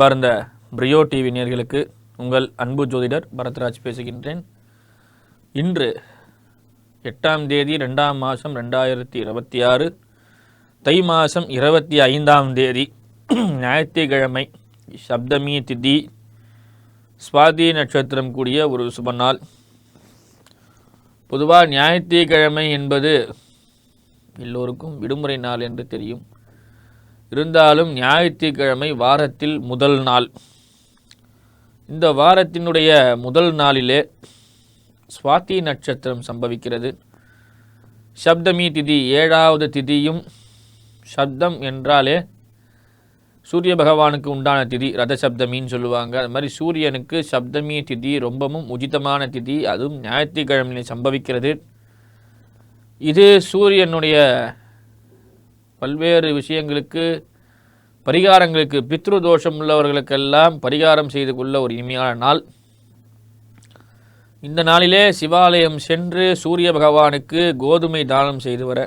அன்பார்ந்த பிரியோ டிவி நேயர்களுக்கு உங்கள் அன்பு ஜோதிடர் பரத்ராஜ் பேசுகின்றேன். இன்று 8ஆம் தேதி 2ஆம் மாதம் 2026 தை மாதம் 25ஆம் தேதி ஞாயிற்றுக்கிழமை, சப்தமி திதி, சுவாதி நட்சத்திரம் கூடிய ஒரு சுப நாள். பொதுவாக ஞாயிற்றுக்கிழமை என்பது எல்லோருக்கும் விடுமுறை நாள் என்று தெரியும். இருந்தாலும் ஞாயிற்றுக்கிழமை வாரத்தில் முதல் நாள். இந்த வாரத்தினுடைய முதல் நாளிலே சுவாதி நட்சத்திரம் சம்பவிக்கிறது. சப்தமி திதி 7வது திதியும், சப்தம் என்றாலே சூரிய பகவானுக்கு உண்டான திதி, ரத சப்தமின்னு சொல்லுவாங்க. அது மாதிரி சூரியனுக்கு சப்தமி திதி ரொம்பவும் உச்சிதமான திதி, அதுவும் ஞாயிற்றுக்கிழமையிலே சம்பவிக்கிறது. இது சூரியனுடைய பல்வேறு விஷயங்களுக்கு, பரிகாரங்களுக்கு, பித்ரு தோஷம் உள்ளவர்களுக்கெல்லாம் பரிகாரம் செய்து கொள்ள ஒரு இனிமையான நாள். இந்த நாளிலே சிவாலயம் சென்று சூரிய பகவானுக்கு கோதுமை தானம் செய்து வர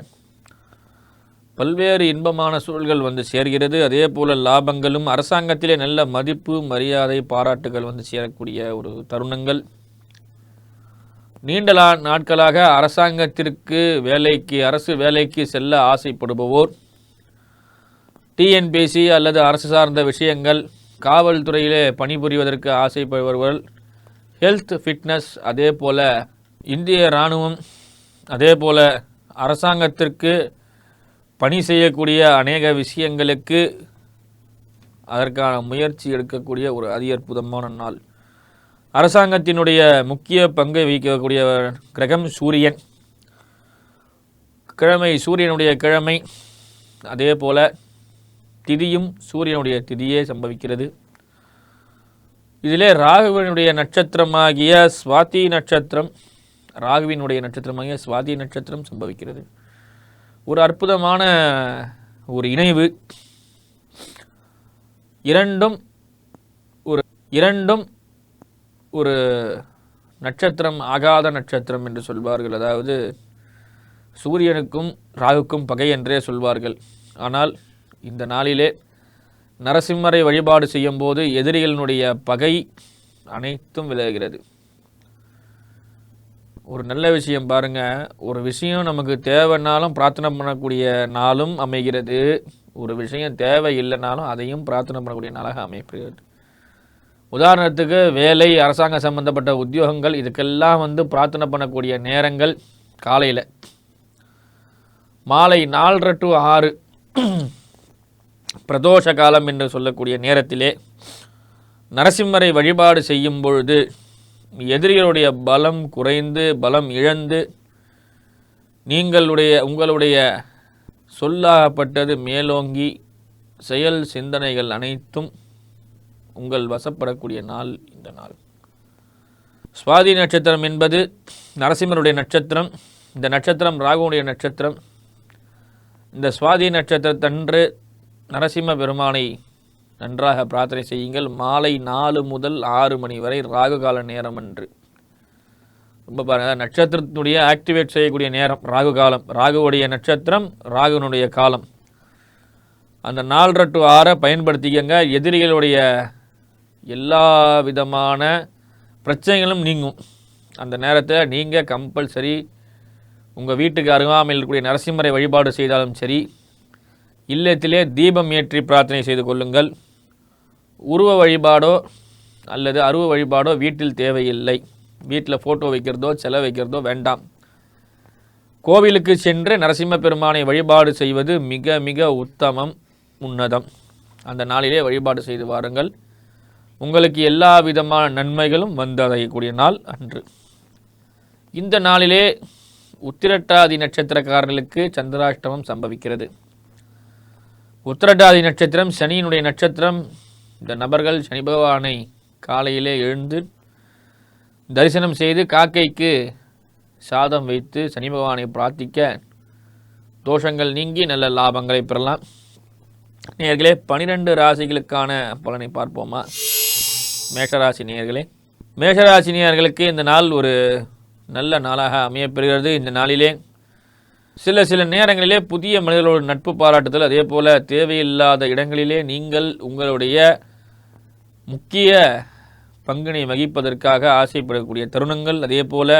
பல்வேறு இன்பமான சூழல்கள் வந்து சேர்கிறது. அதே போல லாபங்களும், அரசாங்கத்திலே நல்ல மதிப்பு, மரியாதை, பாராட்டுகள் வந்து சேரக்கூடிய ஒரு தருணங்கள். நீண்ட நாட்களாக அரசாங்கத்திற்கு வேலைக்கு, அரசு வேலைக்கு செல்ல ஆசைப்படுபவோர், டிஎன்பிஎஸ்சி அல்லது அரசு சார்ந்த விஷயங்கள், காவல்துறையிலே பணிபுரிவதற்கு ஆசைப்படுபவர்கள், ஹெல்த், ஃபிட்னஸ், அதே போல் இந்திய இராணுவம், அதே போல் அரசாங்கத்திற்கு பணி செய்யக்கூடிய அநேக விஷயங்களுக்கு அதற்கான முயற்சி எடுக்கக்கூடிய ஒரு அதி அற்புதமான நாள். அரசாங்கத்தினுடைய முக்கிய பங்கை வகிக்கக்கூடிய கிரகம் சூரியன். கிழமை சூரியனுடைய கிழமை, அதே போல் திதியும் சூரியனுடைய திதியே சம்பவிக்கிறது. இதிலே ராகுவினுடைய நட்சத்திரமாகிய சுவாதி நட்சத்திரம், ராகுவினுடைய நட்சத்திரமாகிய சுவாதி நட்சத்திரம் சம்பவிக்கிறது. ஒரு அற்புதமான ஒரு இணைவு. இரண்டும் ஒரு நட்சத்திரம், ஆகாத நட்சத்திரம் என்று சொல்வார்கள். அதாவது சூரியனுக்கும் ராகுக்கும் பகை என்றே சொல்வார்கள். ஆனால் இந்த நாளிலே நரசிம்மரை வழிபாடு செய்யும் போது எதிரிகளினுடைய பகை அனைத்தும் விலகுகிறது. ஒரு நல்ல விஷயம் பாருங்க, ஒரு விஷயம் நமக்கு தேவைன்னாலும் பிரார்த்தனை பண்ணக்கூடிய நாளும் அமைகிறது. ஒரு விஷயம் தேவை இல்லைனாலும் அதையும் பிரார்த்தனை பண்ணக்கூடிய நாளாக அமைகிறது. உதாரணத்துக்கு வேலை, அரசாங்க சம்பந்தப்பட்ட உத்தியோகங்கள், இதுக்கெல்லாம் வந்து பிரார்த்தனை பண்ணக்கூடிய நேரங்கள் காலையில் மாலை 4:30 to 6 பிரதோஷ காலம் என்று சொல்லக்கூடிய நேரத்திலே நரசிம்மரை வழிபாடு செய்யும் பொழுது எதிரிகளுடைய பலம் குறைந்து, பலம் இழந்து, உங்களுடைய சொல்லாகப்பட்டது மேலோங்கி, செயல் சிந்தனைகள் அனைத்தும் உங்கள் வசப்படக்கூடிய நாள் இந்த நாள். சுவாதி நட்சத்திரம் என்பது நரசிம்மருடைய நட்சத்திரம். இந்த நட்சத்திரம் ராகுவுடைய நட்சத்திரம். இந்த சுவாதி நட்சத்திரத்தன்று நரசிம்ம பெருமானை நன்றாக பிரார்த்தனை செய்யுங்கள். மாலை 4 முதல் 6 மணி வரை ராகு கால நேரம் அன்று. ரொம்ப பாருங்கள், நட்சத்திரத்தினுடைய ஆக்டிவேட் செய்யக்கூடிய நேரம் ராகு காலம். ராகுவுடைய நட்சத்திரம், ராகுனுடைய காலம். அந்த 4:30 to 6 பயன்படுத்திக்கங்க. எதிரிகளுடைய எல்லா விதமான பிரச்சனைகளும் நீங்கும். அந்த நேரத்தில் நீங்கள் கம்பல்சரி உங்கள் வீட்டுக்கு அருகாமையில் இருக்கக்கூடிய நரசிம்மரை வழிபாடு செய்தாலும் சரி, இல்லத்திலே தீபம் ஏற்றி பிரார்த்தனை செய்து கொள்ளுங்கள். உருவ வழிபாடோ அல்லது அருவ வழிபாடோ வீட்டில் தேவையில்லை. வீட்டில் ஃபோட்டோ வைக்கிறதோ சிலை வைக்கிறதோ வேண்டாம். கோவிலுக்கு சென்று நரசிம்ம பெருமானை வழிபாடு செய்வது மிக மிக உத்தமம், உன்னதம். அந்த நாளிலே வழிபாடு செய்து வாருங்கள். உங்களுக்கு எல்லா விதமான நன்மைகளும் வந்தடையக்கூடிய நாள் அன்று. இந்த நாளிலே உத்திரட்டாதி நட்சத்திரக்காரர்களுக்கு சந்திராஷ்டமம் சம்பவிக்கிறது. உத்திரட்டாதி நட்சத்திரம் சனியினுடைய நட்சத்திரம். இந்த நபர்கள் சனி பகவானை காலையிலே எழுந்து தரிசனம் செய்து காக்கைக்கு சாதம் வைத்து சனி பகவானை பிரார்த்திக்க தோஷங்கள் நீங்கி நல்ல லாபங்களை பெறலாம். நேயர்களே, 12 ராசிகளுக்கான பலனை பார்ப்போமா? மேஷராசி நேயர்களே, மேஷராசி நேயர்களுக்கு இந்த நாள் ஒரு நல்ல நாளாக அமையப்பெறுகிறது. இந்த நாளிலே சில நேரங்களிலே புதிய மனிதர்களோடு நட்பு பாராட்டுதல், அதே போல் தேவையில்லாத இடங்களிலே நீங்கள் உங்களுடைய முக்கிய பங்கினை வகிப்பதற்காக ஆசைப்படக்கூடிய தருணங்கள், அதே போல்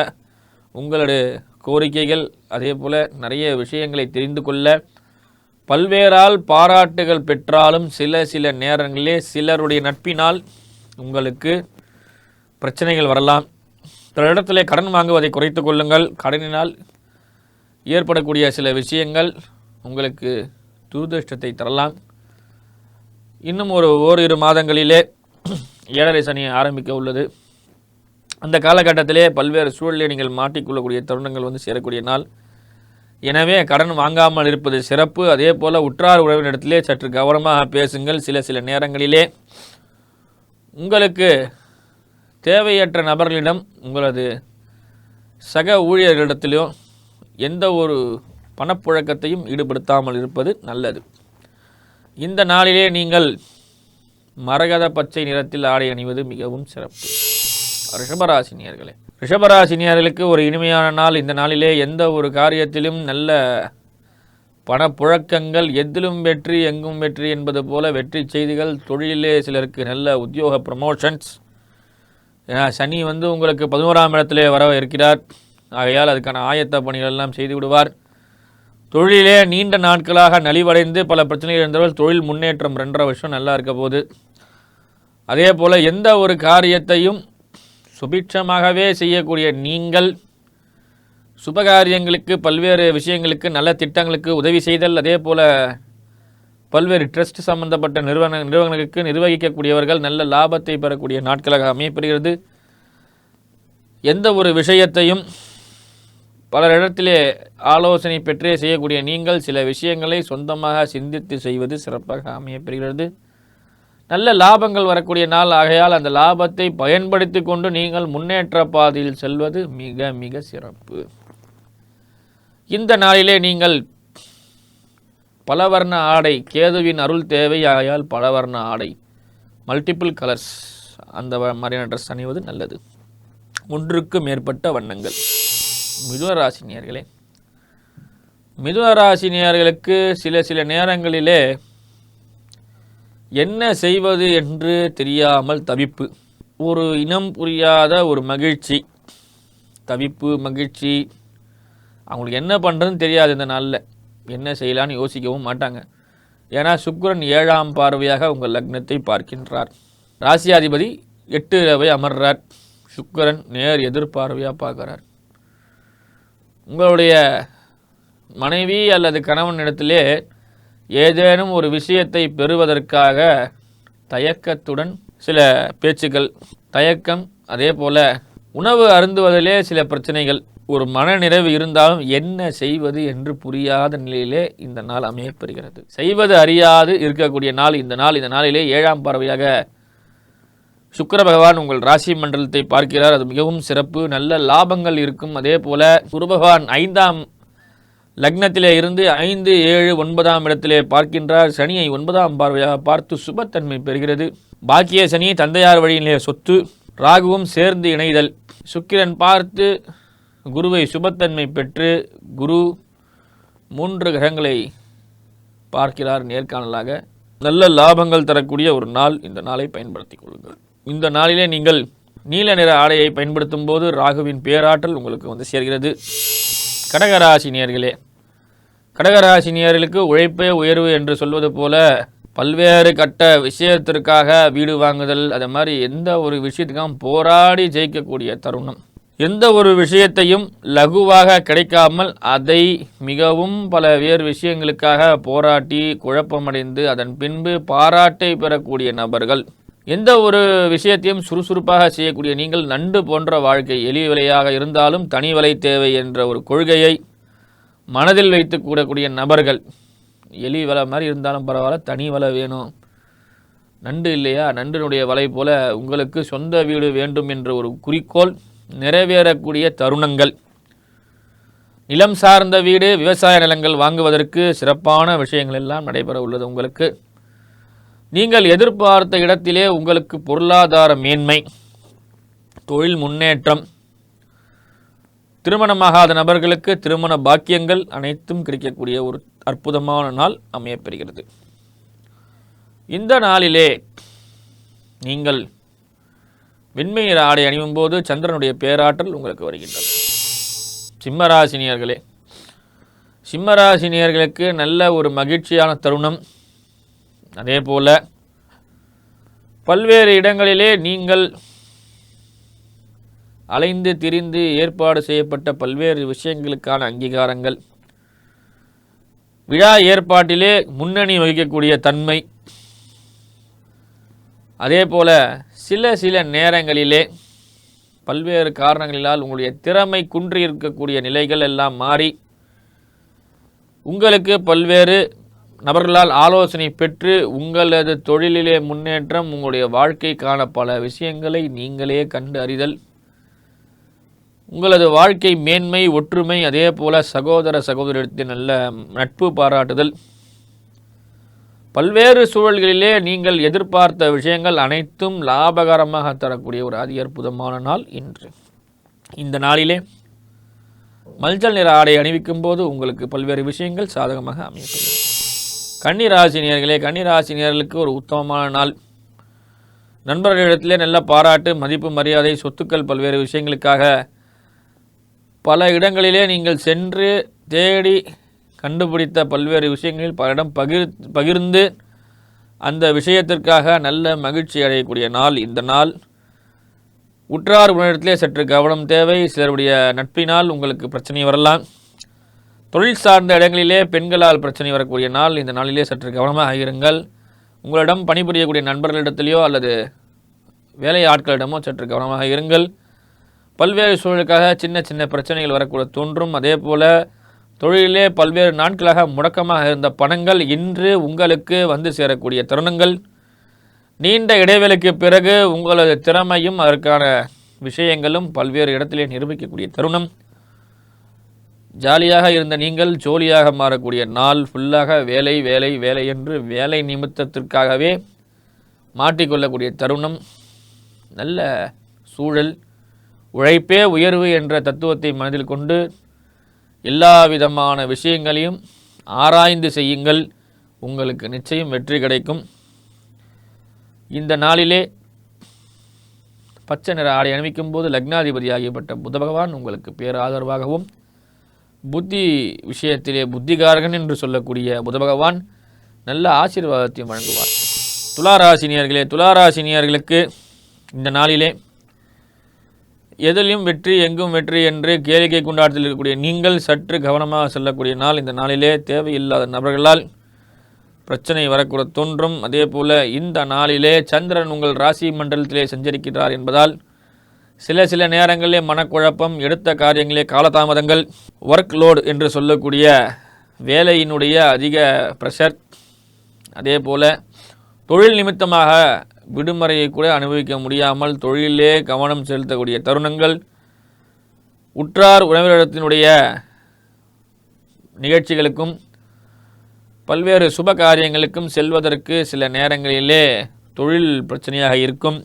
உங்களுடைய கோரிக்கைகள், அதே போல் நிறைய விஷயங்களை தெரிந்து கொள்ள பல்வேறால் பாராட்டுகள் பெற்றாலும் சில நேரங்களிலே சிலருடைய நட்பினால் உங்களுக்கு பிரச்சனைகள் வரலாம். சில இடத்திலே கடன் வாங்குவதை குறைத்து கொள்ளுங்கள். கடனினால் ஏற்படக்கூடிய சில விஷயங்கள் உங்களுக்கு துரதிர்ஷ்டத்தை தரலாம். இன்னும் ஓரிரு மாதங்களிலே 7.5 சனி ஆரம்பிக்க உள்ளது. அந்த காலகட்டத்திலே பல்வேறு சூழலில் நீங்கள் மாட்டிக்கொள்ளக்கூடிய தருணங்கள் சேரக்கூடிய நாள். எனவே கடன் வாங்காமல் இருப்பது சிறப்பு. அதே போல் உற்றார் உறவினரிடத்திலே சற்று கவனமாக பேசுங்கள். சில நேரங்களிலே உங்களுக்கு தேவையற்ற நபர்களிடம், உங்களது சக ஊழியர்களிடத்திலும் எந்த ஒரு பணப்புழக்கத்தையும் ஈடுபடுத்தாமல் இருப்பது நல்லது. இந்த நாளிலே நீங்கள் மரகத பச்சை நிறத்தில் ஆடை அணிவது மிகவும் சிறப்பு. ரிஷபராசினியர்களுக்கு ஒரு இனிமையான நாள். இந்த நாளிலே எந்த ஒரு காரியத்திலும் நல்ல பணப்புழக்கங்கள், எதிலும் வெற்றி எங்கும் வெற்றி என்பது போல வெற்றி செய்திகள். தொழிலே சிலருக்கு நல்ல உத்தியோக ப்ரமோஷன்ஸ். சனி உங்களுக்கு 11ஆம் இடத்திலே வர இருக்கிறார். ஆகையால் அதுக்கான ஆயத்த பணிகள் எல்லாம் செய்து விடுவார். தொழிலே நீண்ட நாட்களாக நலிவடைந்து பல பிரச்சனைகள் இருந்தவர்கள் தொழில் முன்னேற்றம் 2.5 வருஷம் நல்லா இருக்க போது. அதே போல் எந்த ஒரு காரியத்தையும் சுபிட்சமாகவே செய்யக்கூடிய நீங்கள் சுபகாரியங்களுக்கு, பல்வேறு விஷயங்களுக்கு, நல்ல திட்டங்களுக்கு உதவி செய்தல், அதே போல் பல்வேறு ட்ரஸ்ட் சம்பந்தப்பட்ட நிறுவனங்களுக்கு நிர்வகிக்கக்கூடியவர்கள் நல்ல லாபத்தை பெறக்கூடிய நாட்களாக அமையப்படுகிறது. எந்த ஒரு விஷயத்தையும் பலரிடத்திலே ஆலோசனை பெற்றே செய்யக்கூடிய நீங்கள் சில விஷயங்களை சொந்தமாக சிந்தித்து செய்வது சிறப்பாக அமையப்படுகிறது. நல்ல லாபங்கள் வரக்கூடிய நாள். ஆகையால் அந்த லாபத்தை பயன்படுத்தி கொண்டு நீங்கள் முன்னேற்ற பாதையில் செல்வது மிக மிக சிறப்பு. இந்த நாளிலே நீங்கள் பலவர்ண ஆடை, கேதுவின் அருள் தேவை. ஆகையால் பலவர்ண ஆடை, மல்டிபிள் கலர்ஸ், அந்த மாதிரியான ட்ரெஸ் அணிவது நல்லது. 1க்கு மேற்பட்ட வண்ணங்கள். மிதுனராசினியர்களுக்கு சில நேரங்களிலே என்ன செய்வது என்று தெரியாமல் தவிப்பு, ஒரு இனம் புரியாத ஒரு மகிழ்ச்சி, தவிப்பு, மகிழ்ச்சி. அவங்களுக்கு என்ன பண்ணுறதுன்னு தெரியாது. இந்த நாளில் என்ன செய்யலான்னு யோசிக்கவும் மாட்டாங்க. ஏன்னா சுக்கிரன் 7ஆம் பார்வையாக உங்கள் லக்னத்தை பார்க்கின்றார். ராசியாதிபதி 8 அமர்றார். சுக்கிரன் நேர் எதிர்பார்வையாக பார்க்குறார். உங்களுடைய மனைவி அல்லது கணவன் இடத்திலே ஏதேனும் ஒரு விஷயத்தை பெறுவதற்காக தயக்கத்துடன் சில பேச்சுக்கள், தயக்கம். அதே போல் உணவு அருந்துவதிலே சில பிரச்சனைகள், ஒரு மனநிறைவு இருந்தாலும் என்ன செய்வது என்று புரியாத நிலையிலே இந்த நாள் அமையப்பெறுகிறது. செய்வது அறியாது இருக்கக்கூடிய நாள் இந்த நாள். இந்த நாளிலே 7ஆம் பார்வையாக சுக்கிர பகவான் உங்கள் ராசி மண்டலத்தை பார்க்கிறார். அது மிகவும் சிறப்பு. நல்ல லாபங்கள் இருக்கும். அதே போல குரு பகவான் 5ஆம் லக்னத்திலே இருந்து 5, 7, 9ஆம் இடத்திலே பார்க்கின்றார். சனியை 9ஆம் பார்வையாக பார்த்து சுபத்தன்மை பெறுகிறது. பாக்கிய சனி, தந்தையார் வழியிலே சொத்து, ராகுவும் சேர்ந்து இணைதல், சுக்கிரன் பார்த்து குருவை சுபத்தன்மை பெற்று குரு 3 கிரகங்களை பார்க்கிறார் நேர்காணலாக. நல்ல லாபங்கள் தரக்கூடிய ஒரு நாள். இந்த நாளை பயன்படுத்திக் கொள்ளுங்கள். இந்த நாளிலே நீங்கள் நீல நிற ஆடையை பயன்படுத்தும் போது ராகுவின் பேராற்றல் உங்களுக்கு சேர்கிறது. கடகராசினியர்களுக்கு உழைப்பே உயர்வு என்று சொல்வது போல பல்வேறு கட்ட விஷயத்திற்காக வீடு வாங்குதல், அது மாதிரி எந்த ஒரு விஷயத்துக்காக போராடி ஜெயிக்கக்கூடிய தருணம். எந்த ஒரு விஷயத்தையும் லகுவாக கிடைக்காமல் அதை மிகவும் பல வேறு விஷயங்களுக்காக போராட்டி குழப்பமடைந்து அதன் பின்பு பாராட்டை பெறக்கூடிய நபர்கள். எந்த ஒரு விஷயத்தையும் சுறுசுறுப்பாக செய்யக்கூடிய நீங்கள் நண்டு போன்ற வாழ்க்கை. எளிய விலையாக இருந்தாலும் தனி வலை தேவை என்ற ஒரு கொள்கையை மனதில் வைத்து கூடக்கூடிய நபர்கள். எலி வலை மாதிரி இருந்தாலும் பரவாயில்ல, தனி வலை வேணும். நண்டு இல்லையா, நண்டினுடைய வலை போல உங்களுக்கு சொந்த வீடு வேண்டும் என்ற ஒரு குறிக்கோள் நிறைவேறக்கூடிய தருணங்கள். நிலம் சார்ந்த வீடு, விவசாய நிலங்கள் வாங்குவதற்கு சிறப்பான விஷயங்கள் எல்லாம் நடைபெற உள்ளது. உங்களுக்கு நீங்கள் எதிர்பார்த்த இடத்திலே உங்களுக்கு பொருளாதார மேன்மை, தொழில் முன்னேற்றம், திருமணமாகாத நபர்களுக்கு திருமண பாக்கியங்கள் அனைத்தும் கிடைக்கக்கூடிய ஒரு அற்புதமான நாள் அமையப்பெறுகிறது. இந்த நாளிலே நீங்கள் வெண்மை நிற ஆடை அணியும் போது சந்திரனுடைய பேராற்றல் உங்களுக்கு வருகின்றது. சிம்மராசினியர்களே, சிம்மராசினியர்களுக்கு நல்ல ஒரு மகிழ்ச்சியான தருணம். அதே போல பல்வேறு இடங்களிலே நீங்கள் அலைந்து திரிந்து ஏற்பாடு செய்யப்பட்ட பல்வேறு விஷயங்களுக்கான அங்கீகாரங்கள், விழா ஏற்பாட்டிலே முன்னணி வகிக்கக்கூடிய தன்மை, அதே போல சில நேரங்களிலே பல்வேறு காரணங்களினால் உங்களுடைய திறமை குன்றி இருக்கக்கூடிய நிலைகள் எல்லாம் மாறி உங்களுக்கு பல்வேறு நபர்களால் ஆலோசனை பெற்று உங்களது தொழிலிலே முன்னேற்றம், உங்களுடைய வாழ்க்கைக்கான பல விஷயங்களை நீங்களே கண்டு அறிதல், உங்களது வாழ்க்கை மேன்மை, ஒற்றுமை, அதே போல சகோதர சகோதரத்தின் நல்ல நட்பு பாராட்டுதல், பல்வேறு சூழல்களிலே நீங்கள் எதிர்பார்த்த விஷயங்கள் அனைத்தும் லாபகரமாக தரக்கூடிய ஒரு அதி அற்புதமான நாள் இன்று. இந்த நாளிலே மஞ்சள் நிற ஆடை அணிவிக்கும் போது உங்களுக்கு பல்வேறு விஷயங்கள் சாதகமாக அமையப்படுகிறது. கன்னிராசினியர்களே, கன்னிராசினியர்களுக்கு ஒரு உத்தமமான நாள். நண்பர்களிடத்திலே நல்ல பாராட்டு, மதிப்பு, மரியாதை, சொத்துக்கள், பல்வேறு விஷயங்களுக்காக பல இடங்களிலே நீங்கள் சென்று தேடி கண்டுபிடித்த பல்வேறு விஷயங்களில் பலரிடம் பகிர்ந்து அந்த விஷயத்திற்காக நல்ல மகிழ்ச்சி அடையக்கூடிய நாள் இந்த நாள். உற்றார் உணர்விடத்திலே சற்று கவனம் தேவை. சிலருடைய நட்பினால் உங்களுக்கு பிரச்சனை வரலாம். தொழில் சார்ந்த இடங்களிலே பெண்களால் பிரச்சனை வரக்கூடிய நாள். இந்த நாளிலே சற்று கவனமாக இருங்கள். உங்களிடம் பணிபுரியக்கூடிய நண்பர்களிடத்திலேயோ அல்லது வேலை ஆட்களிடமோ சற்று கவனமாக இருங்கள். பல்வேறு சூழலுக்காக சின்ன பிரச்சனைகள் வரக்கூட தோன்றும். அதே போல் தொழிலே பல்வேறு நாட்களாக முடக்கமாக இருந்த பணங்கள் இன்று உங்களுக்கு வந்து சேரக்கூடிய தருணங்கள். நீண்ட இடைவெளிக்கு பிறகு உங்களது திறமையும் அதற்கான விஷயங்களும் பல்வேறு இடத்திலே நிரூபிக்கக்கூடிய தருணம். ஜாலியாக இருந்த நீங்கள் ஜோலியாக மாறக்கூடிய நாள். ஃபுல்லாக வேலை வேலை வேலை என்று வேலை நிமித்தத்திற்காகவே மாட்டிக்கொள்ளக்கூடிய தருணம். நல்ல சூழல். உழைப்பே உயர்வு என்ற தத்துவத்தை மனதில் கொண்டு எல்லா விதமான விஷயங்களையும் ஆராய்ந்து செய்யுங்கள். உங்களுக்கு நிச்சயம் வெற்றி கிடைக்கும். இந்த நாளிலே பச்சை நிற ஆடை அணிவிக்கும் போது லக்னாதிபதி ஆகியப்பட்ட புத பகவான் உங்களுக்கு பேராதரவாகவும், புத்தி விஷயத்திலே புத்திகாரகன் என்று சொல்லக்கூடிய புத பகவான் நல்ல ஆசீர்வாதத்தையும் வழங்குவார். துளாராசினியர்களே, துளாராசினியர்களுக்கு இந்த நாளிலே எதிலும் வெற்றி எங்கும் வெற்றி என்று கேளிக்கை கொண்டாட்டத்தில் இருக்கக்கூடிய நீங்கள் சற்று கவனமாக செல்லக்கூடிய நாள். இந்த நாளிலே தேவையில்லாத நபர்களால் பிரச்சனை வரக்கூட தோன்றும். அதே போல இந்த நாளிலே சந்திரன் உங்கள் ராசி மண்டலத்திலே சஞ்சரிக்கிறார் என்பதால் சில நேரங்களிலே மனக்குழப்பம், எடுத்த காரியங்களே காலதாமதங்கள், ஒர்க் லோடு என்று சொல்லக்கூடிய வேலையினுடைய அதிக ப்ரெஷர், அதே போல் தொழில் நிமித்தமாக விடுமுறையை கூட அனுபவிக்க முடியாமல் தொழிலே கவனம் செலுத்தக்கூடிய தருணங்கள், உற்றார் உறவினரிடத்தினுடைய நிகழ்ச்சிகளுக்கும் பல்வேறு சுப காரியங்களுக்கும் செல்வதற்கு சில நேரங்களிலே தொழில் பிரச்சனையாக இருக்கும்.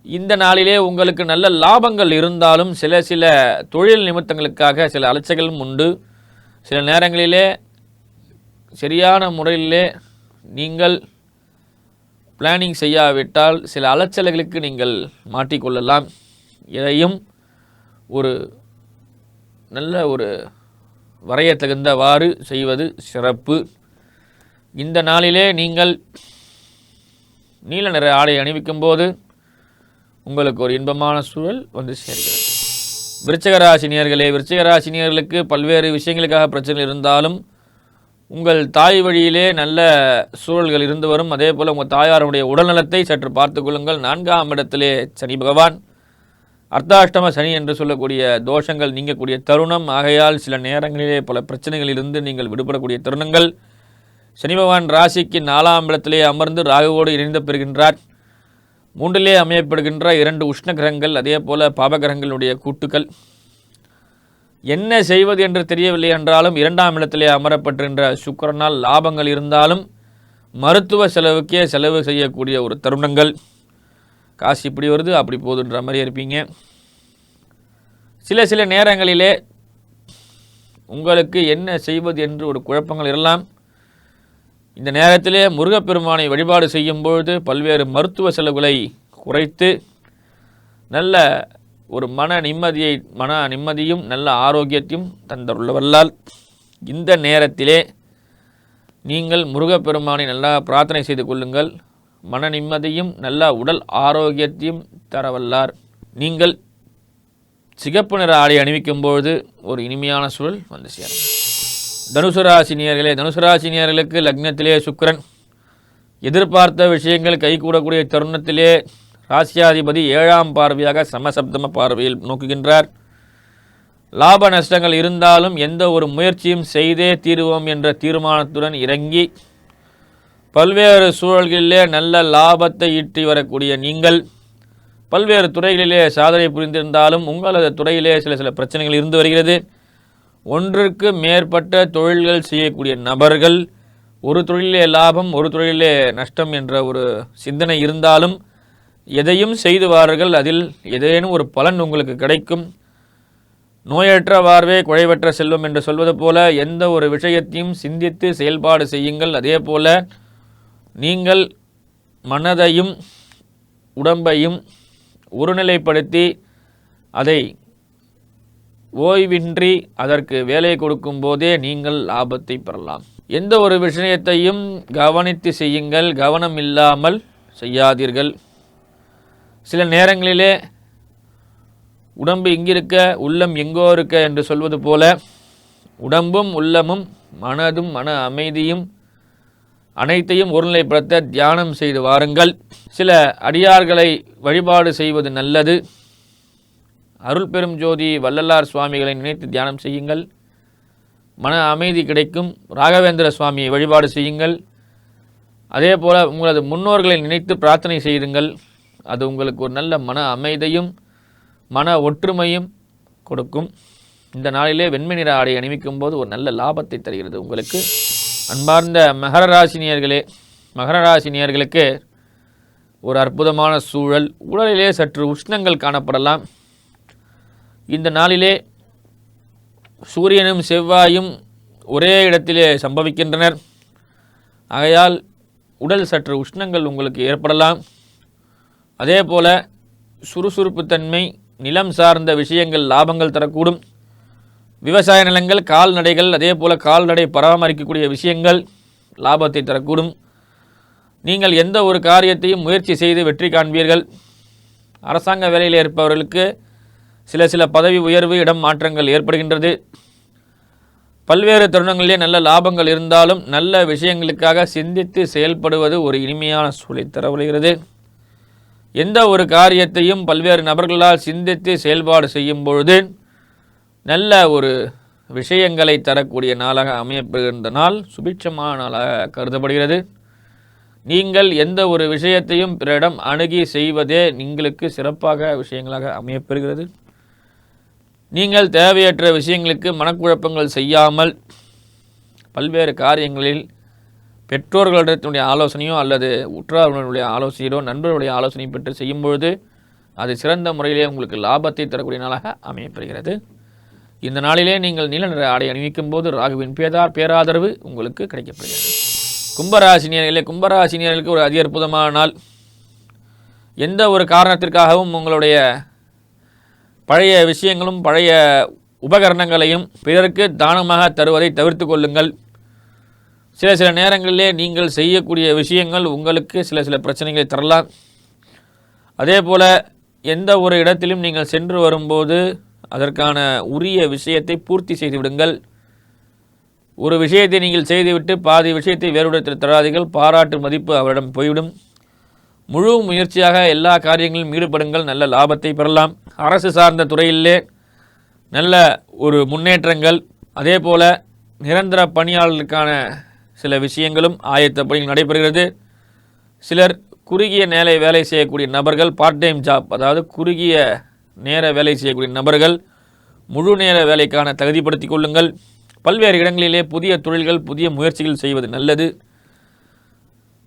இந்த நாளிலே உங்களுக்கு நல்ல லாபங்கள் இருந்தாலும் சில தொழில் நிமித்தங்களுக்காக சில அலைச்சல்களும் உண்டு. சில நேரங்களிலே சரியான முறையிலே நீங்கள் பிளானிங் செய்யாவிட்டால் சில அலைச்சல்களுக்கு நீங்கள் மாட்டிக்கொள்ளலாம். இதையும் ஒரு நல்ல ஒரு வரையத்தகுந்தவாறு செய்வது சிறப்பு. இந்த நாளிலே நீங்கள் நீல நிற ஆடை அணிவிக்கும் போது உங்களுக்கு ஒரு இன்பமான சூழல் வந்து சேர்கிறது. விருச்சிகராசினியர்களே, விருச்சிகராசினியர்களுக்கு பல்வேறு விஷயங்களுக்காக பிரச்சனை இருந்தாலும் உங்கள் தாய் வழியிலே நல்ல சூழல்கள் இருந்து வரும். அதே போல் உங்கள் தாயாருடைய உடல்நலத்தை சற்று பார்த்து கொள்ளுங்கள். 4ஆம் இடத்திலே சனி பகவான், அர்த்தாஷ்டம சனி என்று சொல்லக்கூடிய தோஷங்கள் நீங்கக்கூடிய தருணம். ஆகையால் சில நேரங்களிலே பல பிரச்சனைகளிலிருந்து நீங்கள் விடுபடக்கூடிய தருணங்கள். சனி பகவான் ராசிக்கு 4ஆம் இடத்திலே அமர்ந்து ராகுவோடு இணைந்து பெறுகின்றார். 3லே அமையப்படுகின்ற 2 உஷ்ண கிரகங்கள், அதே போல் பாபகிரகங்களுடைய கூட்டுக்கள். என்ன செய்வது என்று தெரியவில்லை என்றாலும் 2ஆம் இடத்திலே அமரப்பட்டிருக்கின்ற சுக்கிரனால் லாபங்கள் இருந்தாலும் மருத்துவ செலவுக்கே செலவு செய்யக்கூடிய ஒரு தருணங்கள். காசு இப்படி வருது அப்படி போகுதுன்ற மாதிரி இருப்பீங்க. சில நேரங்களிலே உங்களுக்கு என்ன செய்வது என்று ஒரு குழப்பங்கள் எல்லாம். இந்த நேரத்திலே முருகப்பெருமானை வழிபாடு செய்யும் பொழுது பல்வேறு மருத்துவ செலவுகளை குறைத்து நல்ல ஒரு மன நிம்மதியும் நல்ல ஆரோக்கியத்தையும் தந்துள்ளவல்லால் இந்த நேரத்திலே நீங்கள் முருகப்பெருமானை நல்லா பிரார்த்தனை செய்து கொள்ளுங்கள். மன நிம்மதியும் நல்ல உடல் ஆரோக்கியத்தையும் தரவல்லார். நீங்கள் சிகப்பு நிற ஆடை அணிவிக்கும் பொழுது ஒரு இனிமையான சூழல் வந்து சேரும். தனுசு ராசினியர்களுக்கு லக்னத்திலே சுக்கிரன் எதிர்பார்த்த விஷயங்கள் கைகூடக்கூடிய தருணத்திலே ராசியாதிபதி 7ஆம் பார்வையாக சமசப்தம பார்வையில் நோக்குகின்றார். லாப நஷ்டங்கள் இருந்தாலும் எந்த ஒரு முயற்சியும் செய்தே தீருவோம் என்ற தீர்மானத்துடன் இறங்கி பல்வேறு சூழல்களிலே நல்ல லாபத்தை ஈட்டி வரக்கூடிய நீங்கள் பல்வேறு துறைகளிலே சாதனை புரிந்திருந்தாலும் உங்களது துறையிலே சில பிரச்சனைகள் இருந்து வருகிறது. ஒன்றுக்கு மேற்பட்ட தொழில்கள் செய்யக்கூடிய நபர்கள் ஒரு தொழிலே லாபம் ஒரு தொழிலே நஷ்டம் என்ற ஒரு சிந்தனை இருந்தாலும் எதையும் செய்து வார்கள். அதில் ஏதேனும் ஒரு பலன் உங்களுக்கு கிடைக்கும். நோயற்ற வாழ்வே குறைவற்ற செல்வம் என்று சொல்வது போல எந்த ஒரு விஷயத்தையும் சிந்தித்து செயல்பாடு செய்யுங்கள். அதே போல நீங்கள் மனதையும் உடம்பையும் ஒருநிலைப்படுத்தி அதை ஓய்வின்றி அதற்கு வேலை கொடுக்கும் போதே நீங்கள் லாபத்தை பெறலாம். எந்த ஒரு விஷயத்தையும் கவனித்து செய்யுங்கள், கவனம் இல்லாமல் செய்யாதீர்கள். சில நேரங்களிலே உடம்பு இங்கிருக்க உள்ளம் எங்கோ இருக்க என்று சொல்வது போல உடம்பும் உள்ளமும் மனதும் மன அமைதியும் அனைத்தையும் ஒருநிலைப்படுத்த தியானம் செய்து வாருங்கள். சில அடியார்களை வழிபாடு செய்வது நல்லது. அருள் பெரும் ஜோதி வள்ளலார் சுவாமிகளை நினைத்து தியானம் செய்யுங்கள், மன அமைதி கிடைக்கும். ராகவேந்திர சுவாமியை வழிபாடு செய்யுங்கள். அதே போல் உங்களது முன்னோர்களை நினைத்து பிரார்த்தனை செய்யுங்கள். அது உங்களுக்கு ஒரு நல்ல மன அமைதியும் மன ஒற்றுமையும் கொடுக்கும். இந்த நாளிலே வெண்மை நிற ஆடை அணிவிக்கும் போது ஒரு நல்ல லாபத்தை தருகிறது உங்களுக்கு. அன்பார்ந்த மகர ராசினியர்களுக்கு ஒரு அற்புதமான சூழல். உடலிலே சற்று உஷ்ணங்கள் காணப்படலாம். இந்த நாளிலே சூரியனும் செவ்வாயும் ஒரே இடத்திலே சம்பவிக்கின்றனர். ஆகையால் உடல் சற்று உஷ்ணங்கள் உங்களுக்கு ஏற்படலாம். அதே போல சுறுசுறுப்புத்தன்மை, நிலம் சார்ந்த விஷயங்கள் லாபங்கள் தரக்கூடும். விவசாய நிலங்கள், கால்நடைகள், அதே போல் கால்நடை பராமரிக்கக்கூடிய விஷயங்கள் லாபத்தை தரக்கூடும். நீங்கள் எந்த ஒரு காரியத்தையும் முயற்சி செய்து வெற்றி காண்பீர்கள். அரசாங்க வேலையில் இருப்பவர்களுக்கு சில பதவி உயர்வு, இடம் மாற்றங்கள் ஏற்படுகின்றது. பல்வேறு தருணங்களிலே நல்ல லாபங்கள் இருந்தாலும் நல்ல விஷயங்களுக்காக சிந்தித்து செயல்படுவது ஒரு இனிமையான சூழலை தரவருகிறது. எந்த ஒரு காரியத்தையும் பல்வேறு நபர்களால் சிந்தித்து செயல்பாடு செய்யும் பொழுது நல்ல ஒரு விஷயங்களை தரக்கூடிய நாளாக அமையப்படுகின்ற நாள் சுபிட்சமான நாளாக கருதப்படுகிறது. நீங்கள் எந்த ஒரு விஷயத்தையும் பிறரிடம் அணுகி செய்வதே உங்களுக்கு சிறப்பாக விஷயங்களாக அமையப்பெறுகிறது. நீங்கள் தேவையற்ற விஷயங்களுக்கு மனக்குழப்பங்கள் செய்யாமல் பல்வேறு காரியங்களில் பெற்றோர்களிடத்தினுடைய ஆலோசனையோ அல்லது உற்றார்களுடைய ஆலோசனையோ நண்பர்களுடைய ஆலோசனை பெற்று செய்யும் பொழுது அது சிறந்த முறையிலே உங்களுக்கு லாபத்தை தரக்கூடிய நாளாக அமையப்பெறுகிறது. இந்த நாளிலே நீங்கள் நீல நிற ஆடை அணிவிக்கும் போது ராகுவின் பேராதரவு உங்களுக்கு கிடைக்கப்படுகிறது. கும்பராசினியர்களுக்கு ஒரு அதி அற்புதமான நாள். எந்த ஒரு காரணத்திற்காகவும் உங்களுடைய பழைய விஷயங்களும் பழைய உபகரணங்களையும் பிறருக்கு தானமாக தருவதை தவிர்த்து கொள்ளுங்கள். சில நேரங்களிலே நீங்கள் செய்யக்கூடிய விஷயங்கள் உங்களுக்கு சில பிரச்சனைகளை தரலாம். அதே போல் எந்த ஒரு இடத்திலும் நீங்கள் சென்று வரும்போது அதற்கான உரிய விஷயத்தை பூர்த்தி செய்து விடுங்கள். ஒரு விஷயத்தை நீங்கள் செய்துவிட்டு பாதி விஷயத்தை வேறுடத்தில் தராதீர்கள். பாராட்டு மதிப்பு அவரிடம் போய்விடும். முழு முயற்சியாக எல்லா காரியங்களிலும் ஈடுபடுங்கள், நல்ல லாபத்தை பெறலாம். அரசு சார்ந்த துறையிலே நல்ல ஒரு முன்னேற்றங்கள், அதே போல் நிரந்தர பணியாளர்களுக்கான சில விஷயங்களும் ஆயத்த பணிகள் நடைபெறுகிறது. சிலர் குறுகிய நேர வேலை செய்யக்கூடிய நபர்கள், பார்ட் டைம் ஜாப், அதாவது குறுகிய நேர வேலை செய்யக்கூடிய நபர்கள் முழு நேர வேலைக்கான தகுதிப்படுத்திக் கொள்ளுங்கள். பல்வேறு இடங்களிலே புதிய தொழில்கள், புதிய முயற்சிகள் செய்வது நல்லது.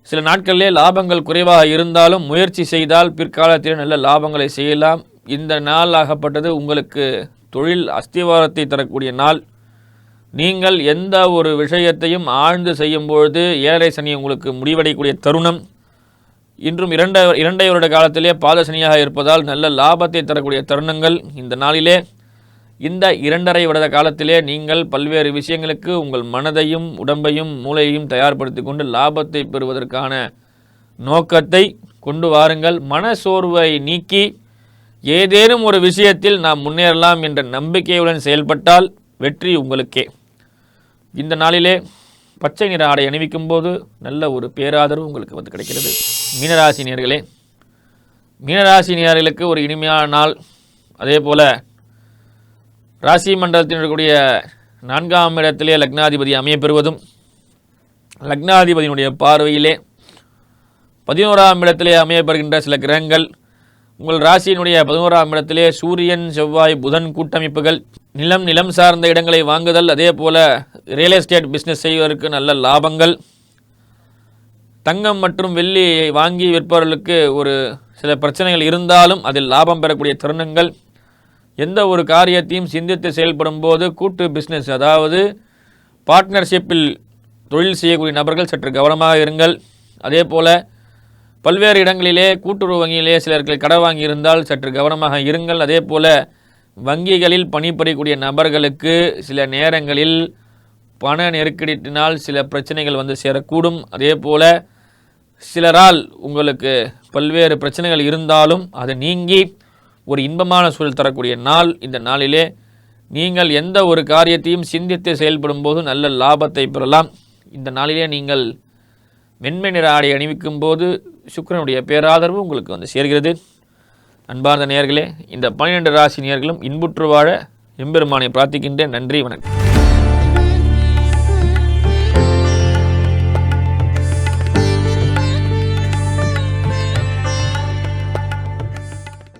சில நாட்களிலே லாபங்கள் குறைவாக இருந்தாலும் முயற்சி செய்தால் பிற்காலத்தில் நல்ல லாபங்களை செய்யலாம். இந்த நாள் ஆகப்பட்டது உங்களுக்கு தொழில் அஸ்திவாரத்தை தரக்கூடிய நாள். நீங்கள் எந்த ஒரு விஷயத்தையும் ஆழ்ந்து செய்யும் பொழுது 7.5 சனி உங்களுக்கு முடிவடையக்கூடிய தருணம். இன்றும் 2 வருட காலத்திலே பாத சனியாக இருப்பதால் நல்ல லாபத்தை தரக்கூடிய தருணங்கள் இந்த நாளிலே. இந்த 2.5 வருட காலத்திலே நீங்கள் பல்வேறு விஷயங்களுக்கு உங்கள் மனதையும் உடம்பையும் மூளையையும் தயார்படுத்தி கொண்டு லாபத்தை பெறுவதற்கான நோக்கத்தை கொண்டு வாருங்கள். மன சோர்வை நீக்கி ஏதேனும் ஒரு விஷயத்தில் நாம் முன்னேறலாம் என்ற நம்பிக்கையுடன் செயல்பட்டால் வெற்றி உங்களுக்கே. இந்த நாளிலே பச்சை நிற ஆடை அணிவிக்கும் போது நல்ல ஒரு பேராதரவு உங்களுக்கு வந்து கிடைக்கிறது. மீனராசினியர்களே, மீனராசினியர்களுக்கு ஒரு இனிமையான நாள். அதே போல் ராசி மண்டலத்தில் இருக்கக்கூடிய 4ஆம் இடத்திலே லக்னாதிபதி அமையப்பெறுவதும் லக்னாதிபதியினுடைய பார்வையிலே 11ஆம் இடத்திலே அமையப்பெறுகின்ற சில கிரகங்கள் உங்கள் ராசியினுடைய 11ஆம் இடத்திலே சூரியன் செவ்வாய் புதன் கூட்டமைப்புகள், நிலம் சார்ந்த இடங்களை வாங்குதல், அதே போல் ரியல் எஸ்டேட் பிஸ்னஸ் செய்வதற்கு நல்ல லாபங்கள், தங்கம் மற்றும் வெள்ளி வாங்கி விற்பவர்களுக்கு ஒரு சில பிரச்சனைகள் இருந்தாலும் அதில் லாபம் பெறக்கூடிய தருணங்கள், எந்த ஒரு காரியத்தையும் சிந்தித்து செயல்படும் போது கூட்டு பிஸ்னஸ் அதாவது பார்ட்னர்ஷிப்பில் தொழில் செய்யக்கூடிய நபர்கள் சற்று கவனமாக இருங்கள். அதே போல் பல்வேறு இடங்களிலே கூட்டுறவு வங்கியிலே சிலர்கள் கடை வாங்கியிருந்தால் சற்று கவனமாக இருங்கள். அதே போல் வங்கிகளில் பணிபுரியக்கூடிய நபர்களுக்கு சில நேரங்களில் பண நெருக்கடியினால் சில பிரச்சனைகள் வந்து சேரக்கூடும். அதே போல் சிலரால் உங்களுக்கு பல்வேறு பிரச்சனைகள் இருந்தாலும் அது நீங்கி ஒரு இன்பமான சூழல் தரக்கூடிய நாள். இந்த நாளிலே நீங்கள் எந்த ஒரு காரியத்தையும் சிந்தித்து செயல்படும் போது நல்ல லாபத்தை பெறலாம். இந்த நாளிலே நீங்கள் வெண்மை நிற ஆடை அணிவிக்கும் போது சுக்கிரனுடைய பேராதரவு உங்களுக்கு வந்து சேர்கிறது. அன்பார்ந்த நேயர்களே, இந்த 12 ராசி நேயர்களும் இன்புற்று வாழ எம்பெருமானை பிரார்த்திக்கின்றேன். நன்றி, வணக்கம்.